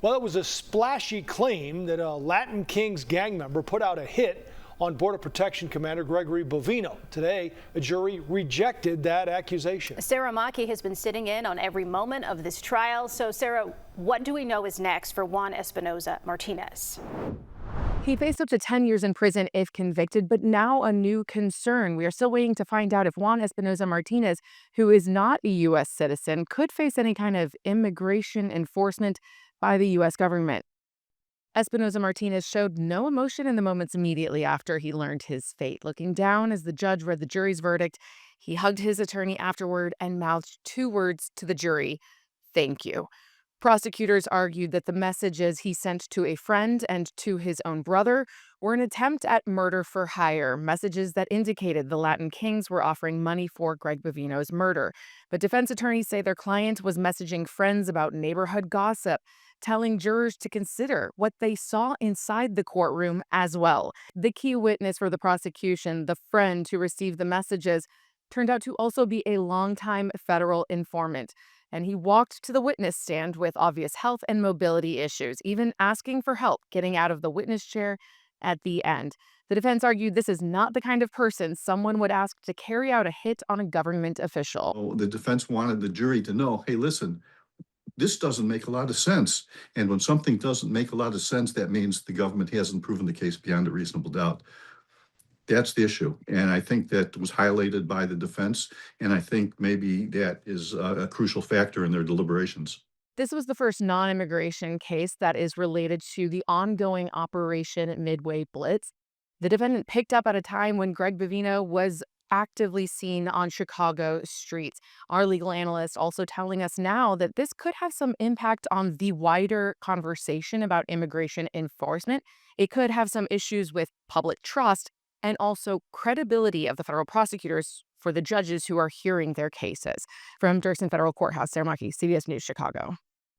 Well, it was a splashy claim that a Latin Kings gang member put out a hit on Border Protection Commander Gregory Bovino. Today, a jury rejected that accusation. Sarah Maki has been sitting in on every moment of this trial. So, Sarah, what do we know is next for Juan Espinoza Martinez? He faced up to 10 years in prison if convicted, but now a new concern. We are still waiting to find out if Juan Espinoza Martinez, who is not a U.S. citizen, could face any kind of immigration enforcement by the U.S. government. Espinoza Martinez showed no emotion in the moments immediately after he learned his fate. Looking down as the judge read the jury's verdict, he hugged his attorney afterward and mouthed two words to the jury: "Thank you." Prosecutors argued that the messages he sent to a friend and to his own brother were an attempt at murder for hire, messages that indicated the Latin Kings were offering money for Greg Bovino's murder. But defense attorneys say their client was messaging friends about neighborhood gossip, telling jurors to consider what they saw inside the courtroom as well. The key witness for the prosecution, the friend who received the messages, turned out to also be a longtime federal informant. And he walked to the witness stand with obvious health and mobility issues, even asking for help getting out of the witness chair at the end. The defense argued this is not the kind of person someone would ask to carry out a hit on a government official. Oh, the defense wanted the jury to know, hey, listen, this doesn't make a lot of sense. And when something doesn't make a lot of sense, that means the government hasn't proven the case beyond a reasonable doubt. That's the issue. And I think that was highlighted by the defense. And I think maybe that is a crucial factor in their deliberations. This was the first non-immigration case that is related to the ongoing Operation Midway Blitz. The defendant picked up at a time when Greg Bovino was actively seen on Chicago streets. Our legal analyst also telling us now that this could have some impact on the wider conversation about immigration enforcement. It could have some issues with public trust and also credibility of the federal prosecutors for the judges who are hearing their cases. From Dirksen Federal Courthouse, Sarah Maki, CBS News, Chicago.